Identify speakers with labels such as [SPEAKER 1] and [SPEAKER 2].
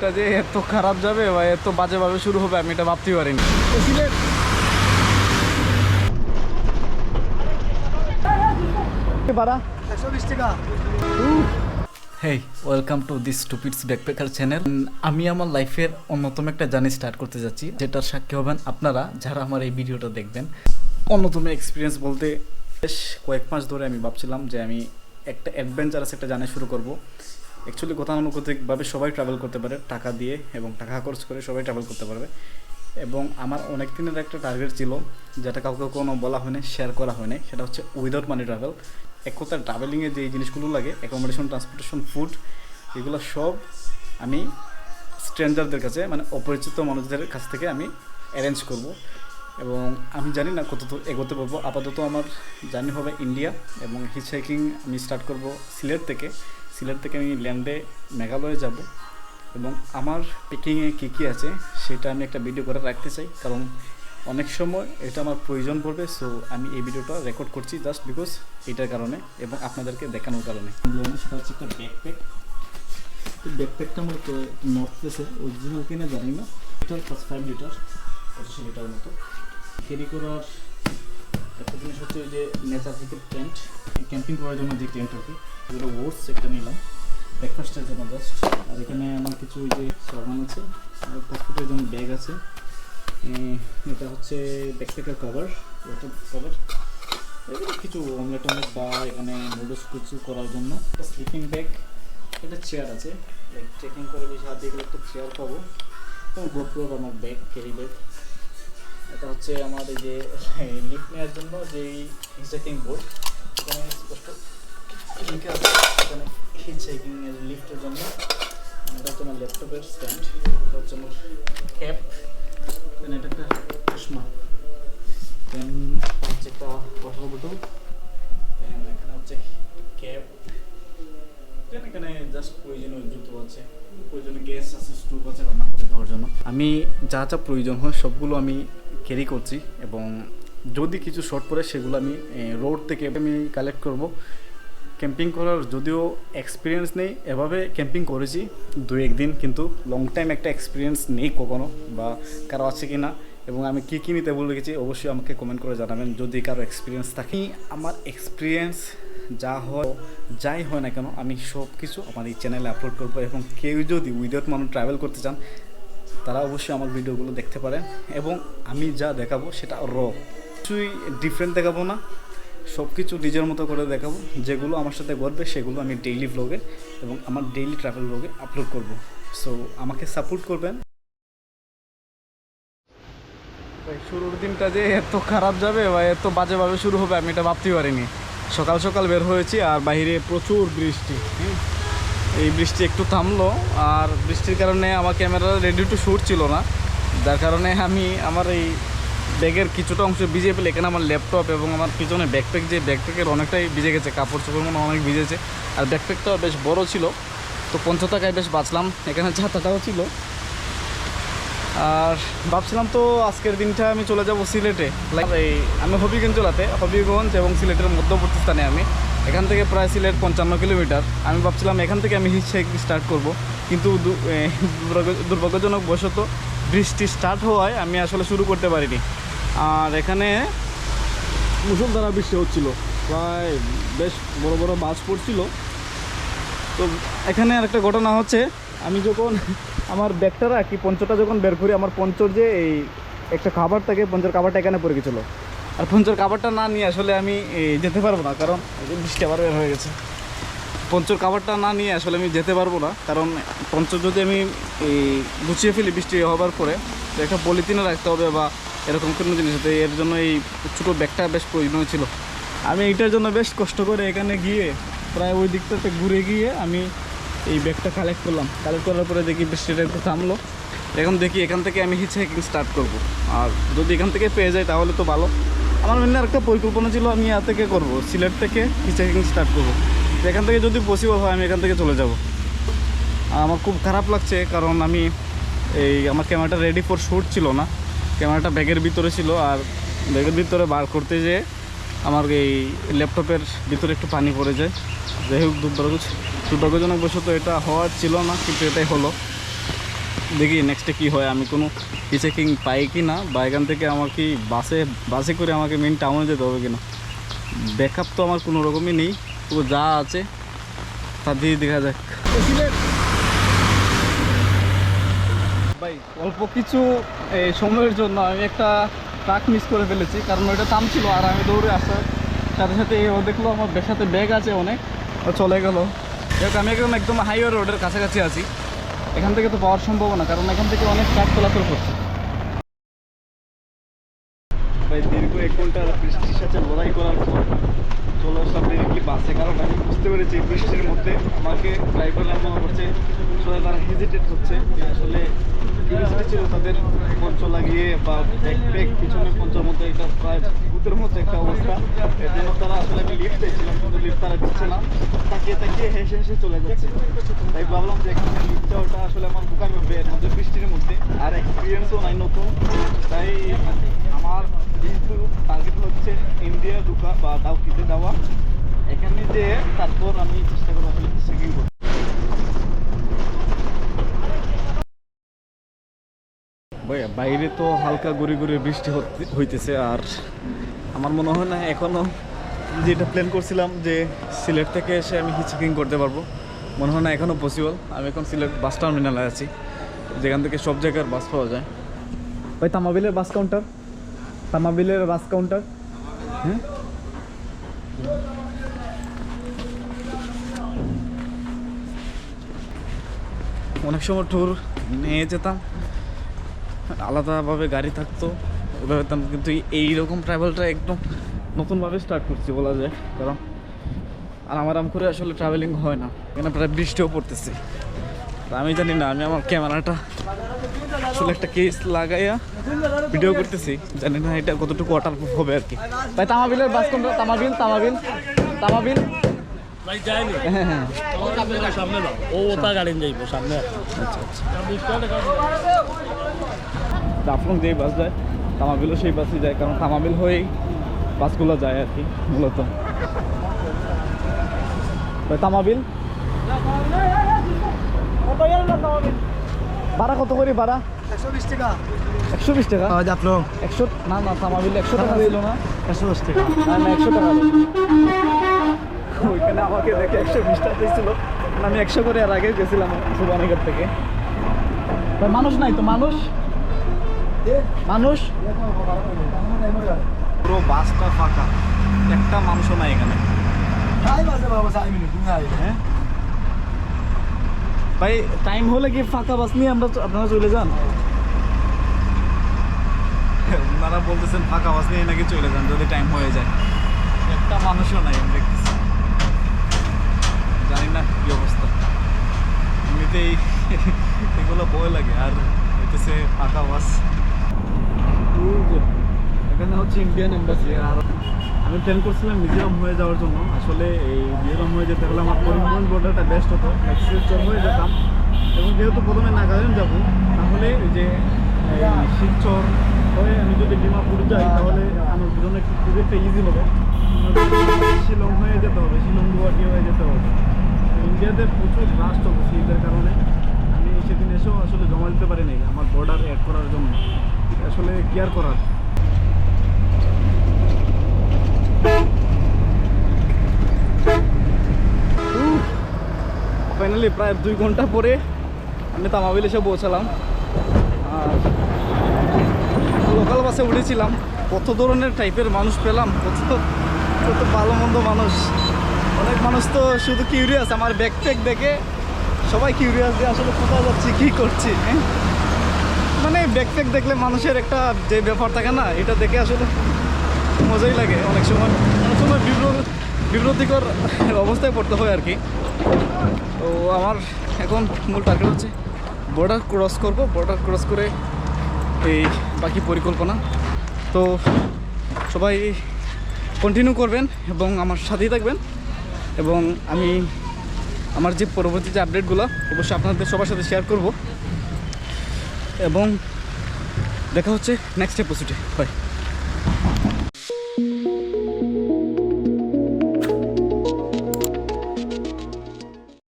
[SPEAKER 1] দিনটা যে এত খারাপ যাবে বা এত বাজেভাবে শুরু হবে আমি এটা ভাবতেই পারিনি। Hey, welcome to this stupids backpacker channel. আমি আমার লাইফের অন্যতম একটা জার্নি স্টার্ট করতে যাচ্ছি, যেটার সাক্ষী হবেন আপনারা যারা আমার এই ভিডিওটা দেখবেন। অন্যতম এক্সপিরিয়েন্স বলতে বেশ কয়েক মাস ধরে আমি ভাবছিলাম যে আমি একটা অ্যাডভেঞ্চারাস একটা জার্নি শুরু করব। অ্যাকচুয়ালি গতানুগতিকভাবে সবাই ট্রাভেল করতে পারে, টাকা দিয়ে এবং টাকা খরচ করে সবাই ট্রাভেল করতে পারবে। এবং আমার অনেক দিনের একটা টার্গেট ছিল, যেটা কাউকে কোনো বলা হয়নি, শেয়ার করা হয়নি। সেটা হচ্ছে উইদাউট মানি ট্রাভেল। এক কথা ট্রাভেলিংয়ে যে জিনিসগুলো লাগে, অ্যাকোমোডেশন, ট্রান্সপোর্টেশন, ফুড, এগুলো সব আমি স্ট্রেঞ্জারদের কাছে, মানে অপরিচিত মানুষদের কাছ থেকে আমি অ্যারেঞ্জ করব। এবং আমি জানি না কত দূর এগোতে পারবো। আপাতত আমার জার্নি হবে ইন্ডিয়া, এবং হিচ হাইকিং আমি স্টার্ট করব সিলেট থেকে। সিলেট থেকে আমি ল্যান্ডে মেঘালয়ে যাব, এবং আমার প্যাকিংয়ে কী কী আছে সেটা আমি একটা ভিডিও করে রাখতে চাই, কারণ অনেক সময় এটা আমার প্রয়োজন পড়বে। সো আমি এই ভিডিওটা রেকর্ড করছি জাস্ট বিকজ এইটার কারণে এবং আপনাদেরকে দেখানোর কারণে। সেটা হচ্ছে একটা ব্যাকপ্যাক। তো ব্যাকপ্যাকটা আমার নর্থ ফেসে অরিজিনাল কিনে জানি না, লিটার প্লাস 5 লিটার 25 লিটার মতো ক্যারি করার একটা জিনিস হচ্ছে যে নেচার থেকে টেন্ট, ক্যাম্পিং করার জন্য যে টেন্ট আর কি, যেগুলো ওটস একটা নিলাম ব্রেকফাস্টের জন্য জাস্ট। আর এখানে আমার কিছু ওই যে সাবান আছে, আর পাসপোর্টের জন্য ব্যাগ আছে। এটা হচ্ছে ব্যাকপ্যাকের কভার, ওয়াটার কভার, এগুলো কিছু অমলেট বা এখানে নুডলস কিছু করার জন্য। একটা স্লিপিং ব্যাগ, একটা চেয়ার আছে, লাইক ট্রেকিং করে বেশি হাতে এগুলো একটা চেয়ার পাবো। এবং গোপ্রোর আমার ব্যাগ, ক্যারি ব্যাগ। এটা হচ্ছে আমার এই যে লিফট নেওয়ার জন্য যেই হিচহাইকিং বোর্ড, এখানে স্পষ্ট লিখে আছে এখানে হিচহাইকিংয়ের লিফটের জন্য। এটা হচ্ছে আমার ল্যাপটপের স্ট্যান্ড, এটা হচ্ছে আমার ক্যাপ, দেন এটা একটা চশমা, দেন হচ্ছে একটা ওয়াটার বোতল, দেন এখানে হচ্ছে ক্যাপ, দেন এখানে জাস্ট প্রয়োজনীয় জুতো আছে, প্রয়োজনীয় গ্যাস আছে, স্টোভ আছে রান্না করে খাওয়ার জন্য। আমি যা যা প্রয়োজন হয় সবগুলো আমি ক্যারি করছি, এবং যদি কিছু শর্ট পড়ে সেগুলো আমি রোড থেকে আমি কালেক্ট করব। ক্যাম্পিং করার যদিও এক্সপিরিয়েন্স নেই, এভাবে ক্যাম্পিং করেছি 2-1 দিন, কিন্তু লং টাইম একটা এক্সপিরিয়েন্স নেই কখনো, বা কারো আছে কি না, এবং আমি কী কী নিতে বলে রেখেছি অবশ্যই আমাকে কমেন্ট করে জানাবেন যদি কারো এক্সপিরিয়েন্স থাকে। আমার এক্সপিরিয়েন্স যাই হয় না কেন আমি সব কিছু আমার এই চ্যানেলে আপলোড করবো, এবং কেউ যদি উইদাউট মানি ট্রাভেল করতে চান তারা অবশ্যই আমার ভিডিওগুলো দেখতে পারেন। এবং আমি যা দেখাবো সেটা কিছুই ডিফারেন্ট দেখাবো না, সব কিছু নিজের মতো করে দেখাবো। যেগুলো আমার সাথে ঘটবে সেগুলো আমি ডেইলি ব্লগে এবং আমার ডেইলি ট্রাভেল ব্লগে আপলোড করব। সো আমাকে সাপোর্ট করবেন। শুরুর দিনটা যে এত খারাপ যাবে বা এত বাজেভাবে শুরু হবে আমি এটা ভাবতেই পারিনি। সকাল সকাল বের হয়েছি আর বাইরে প্রচুর বৃষ্টি। এই বৃষ্টি একটু থামলো, আর বৃষ্টির কারণে আমার ক্যামেরা রেডি টু শ্যুট ছিল না, যার কারণে আমি আমার এই ব্যাগের কিছুটা অংশ ভিজে পেলে এখানে আমার ল্যাপটপ এবং আমার পিছনে ব্যাকপ্যাক, যে ব্যাকপ্যাকের অনেকটাই ভিজে গেছে, কাপড় চোপড় মনে অনেক ভিজেছে। আর ব্যাকপ্যাকটাও বেশ বড় ছিল, তো 50 টাকায় বেশ বাঁচলাম। এখানে ছাতাটাও ছিল। আর ভাবছিলাম তো আজকের দিনটা আমি চলে যাব সিলেটে, লাইক আমি হবিগঞ্জ জেলাতে, হবিগঞ্জ এবং সিলেটের মধ্যবর্তী স্থানে। আমি এখান থেকে প্রায় সিলেট 55 কিলোমিটার। আমি ভাবছিলাম এখান থেকে আমি হিচহাইকিং স্টার্ট করব, কিন্তু দুর্ভাগ্যজনক বশত বৃষ্টি স্টার্ট হওয়ায় আমি আসলে শুরু করতে পারিনি। আর এখানে মুষলধারা বৃষ্টি হচ্ছিল, প্রায় বেশ বড় বড় বাজ পড়ছিল। তো এখানে আরেকটা ঘটনা হচ্ছে, আমি যখন আমার ব্যাগটা রাখি, পঞ্চটা যখন বের করি, আমার পঞ্চর যে এই একটা খাবার থাকে, পঞ্চর খাবারটা এখানে পড়ে গেছিলো। আর পঞ্চর খাবারটা না নিয়ে আসলে আমি যেতে পারবো না, কারণ বৃষ্টি আবার বের হয়ে গেছে। পঞ্চর খাবারটা না নিয়ে আসলে আমি যেতে পারবো না, কারণ পঞ্চর যদি আমি গুছিয়ে ফেলি বৃষ্টি হবার পরে, তো একটা পলিথিনে রাখতে হবে বা এরকম কোনো জিনিস হতে, এর জন্য এই ছোটো ব্যাগটা বেশ প্রয়োজনীয় ছিল। আমি এইটার জন্য বেশ কষ্ট করে এখানে গিয়ে প্রায় ওই দিকটাতে ঘুরে গিয়ে আমি এই ব্যাগটা কালেক্ট করলাম। কালেক্ট করার পরে দেখি বৃষ্টিটা একটু থামলো। এখন দেখি এখান থেকে আমি হিচহাইকিং স্টার্ট করব, আর যদি এখান থেকে পেয়ে যাই তাহলে তো ভালো। আমার মেনলি আরেকটা পরিকল্পনা ছিল, আমি থেকে করবো, সিলেট থেকে হিচহাইকিং স্টার্ট করবো। এখান থেকে যদি পসিবল হয় আমি এখান থেকে চলে যাব। আর আমার খুব খারাপ লাগছে, কারণ আমি আমার ক্যামেরাটা রেডি ফর শ্যুট ছিল না, ক্যামেরাটা ব্যাগের ভিতরে ছিল। আর ব্যাগের ভিতরে বার করতে যেয়ে আমার এই ল্যাপটপের ভিতরে একটু পানি পড়ে যায়। যাই হোক, দুর্ভাগ্যজনক বশত এটা হওয়ার ছিল না, কিন্তু এটাই হলো। দেখি নেক্সটে কি হয়, আমি কোনো চেকিং পাই কি না, বা এখান থেকে আমার কি বাসে করে আমাকে মেন টাউনে যেতে হবে কিনা। ব্যাকআপ তো আমার কোনো রকমই নেই, তো যা আছে তা দিয়ে দেখা যাক। ভাই অল্প কিছু এই সময়ের জন্য আমি একটা ট্রাক মিস করে ফেলেছি, কারণ ওইটা থামছিল আর আমি দৌড়ে আসার সাথে সাথে ও দেখলো আমার সাথে ব্যাগ আছে অনেক, ও চলে গেল। আমি একদম হাইওয়ে রোডের কাছাকাছি আছি, এখান থেকে তো পাওয়ার সম্ভব না, কারণ এখান থেকে অনেক ট্রাক চলাচল করছে। ভাই দীর্ঘ 1 ঘন্টা বৃষ্টির সাথে লড়াই করার পর চলে আসলাম ডিরেক্টলি বাসে, কারণ আমি বুঝতে পেরেছি বৃষ্টির মধ্যে আমাকে ড্রাইভার মনে করছে আসলে তারা হেজিটেট হচ্ছে যে আসলে কিউরিয়াসিটি ছিল তাদের পঞ্চ লাগিয়ে বা ব্যাকপ্যাক পিছনে পঞ্চের মধ্যে এটা প্রায় ভূতের মতো একটা অবস্থা। এর জন্য তারা আসলে আমি লিফট চাইছিলাম, কিন্তু লিফট তারা দিচ্ছে না, তাকিয়ে তাকিয়ে হেসে হেসে চলে যাচ্ছে। তাই ভাবলাম যে এখানে লিফট যাওয়াটা আসলে আমার বোকামি হবে এর মধ্যে বৃষ্টির মধ্যে, আর এক্সপিরিয়েন্সও নাই নতুন। তাই আমার যেহেতু টার্গেট হচ্ছে ইন্ডিয়া ঢুকা বা ডাউকিতে যাওয়া, এখানে যে তারপর আমি চেষ্টা করবো আসলে চেকিং করতে। ভাইয়া বাইরে তো হালকা গুড়ি গুড়ি বৃষ্টি হইতেছে, আর আমার মনে হয় না এখনও যেটা প্ল্যান করছিলাম যে সিলেট থেকে এসে আমি চেকিং করতে পারবো, মনে হয় না এখনও পসিবল। আমি এখন সিলেট বাস টার্মিনালে আছি, যেখান থেকে সব জায়গার বাস পাওয়া যায়। ভাই তামাবিলের বাস কাউন্টার, তামাবিলের বাস কাউন্টার। হ্যাঁ অনেক সময় ট্যুর নিয়ে যেতাম, আলাদাভাবে গাড়ি থাকতো ওভাবে, কিন্তু এইরকম ট্রাভেলটা একদম নতুনভাবে স্টার্ট করছি বলা যায়, কারণ আর আরাম করে আসলে ট্রাভেলিং হয় না, এখানে প্রায় বৃষ্টিও পড়তেছে। আমি জানি না, আমি আমার ক্যামেরাটা আসলে একটা কেস লাগাইয়া ভিডিও করতেছি, জানি না এটা কতটুকু ওয়াটারপ্রুফ হবে আর কি। ভাই তামাবিলের বাস কোনটা? তামাবিল তামাবিল তামাবিল
[SPEAKER 2] ভাই যায়নি।
[SPEAKER 1] হ্যাঁ হ্যাঁ
[SPEAKER 2] সামনে যাও, ও ওটা গাড়ি যাইবো সামনে।
[SPEAKER 1] আচ্ছা আচ্ছা, জাফলং যেই বাস যায় তামাবিলও সেই বাসই যায়, কারণ তামাবিল হয়েই বাসগুলো যায় আর কি মূলত। তামাবিল ভাড়া কত করি? ভাড়া
[SPEAKER 3] 120 টাকা।
[SPEAKER 1] 120 টাকা?
[SPEAKER 3] জাফলং
[SPEAKER 1] 100 না না, তামাবিল 100 টাকা ছিল না?
[SPEAKER 3] 110 টাকা।
[SPEAKER 1] না না 100 টাকা। ওইখানে আমাকে দেখে 120 টাকা দিয়েছিল, আমি 100 করে আর আগে গেছিলাম সুবানীঘাট থেকে। মানুষ নাই তো? মানুষ মানুষ পুরো বাসটা ফাঁকা, একটা মানুষও নাই এখানে। হ্যাঁ ভাই টাইম হলে কি ফাঁকা বাস নিয়ে আপনারা চলে যান? ওনারা বলতেছেন ফাঁকা বাস নিয়ে নাকি চলে যান যদি টাইম হয়ে যায়, একটা মানুষও নাই আমি দেখতেছি। জানি না কি অবস্থা, এমনিতেই এগুলো ভয় লাগে, আর হইতেছে ফাঁকা বাস। এখানে হচ্ছে ইন্ডিয়ান এম্বাসি, আর আমি প্ল্যান করছিলাম মিজোরাম হয়ে যাওয়ার জন্য। আসলে এই মিজোরাম হয়ে যেতে হলে আমার করিমগঞ্জ বর্ডারটা বেস্ট হতো, শিলচর হয়ে যেতাম, এবং যেহেতু প্রথমে নাগাল্যান্ড যাবো, তাহলে ওই যে শিলচর হয়ে আমি যদি ডিমাপুর যাই তাহলে আমার জন্য একটু খুব একটা ইজি হবে। শিলং হয়ে যেতে হবে, শিলং গুয়াহাটি হয়ে যেতে হবে। ইন্ডিয়াতে প্রচুর রাস্ট হচ্ছে, ঈদের কারণে আমি সেদিন এসেও আসলে জমা দিতে পারি নাই আমার বর্ডার অ্যাড করার জন্য, আসলে কেয়ার করার। ফাইনালি প্রায় 2 ঘন্টা পরে আমি তামাবিল এসে পৌঁছালাম, আর লোকাল বাসে উঠেছিলাম। কত ধরনের টাইপের মানুষ পেলাম, কত ভালো মন্দ মানুষ। অনেক মানুষ তো শুধু কিউরিয়াস, আমার ব্যাকপ্যাক দেখে সবাই কিউরিয়াস যে আসলে কোথায় যাচ্ছি, কী করছি। মানে ব্যাকপ্যাক দেখলে মানুষের একটা যে ব্যাপার থাকে না, এটা দেখে আসলে মজাই লাগে। অনেক সময় বিব্রতিকর অবস্থায় পড়তে হয় আর কি। তো আমার এখন মূল টার্গেট হচ্ছে বর্ডার ক্রস করব, বর্ডার ক্রস করে এই বাকি পরিকল্পনা। তো সবাই কন্টিনিউ করবেন এবং আমার সাথেই থাকবেন, এবং আমি আমার যে পরবর্তী যে আপডেটগুলো অবশ্যই আপনাদের সবার সাথে শেয়ার করব, এবং দেখা হচ্ছে নেক্সট এপিসোডে। হয়।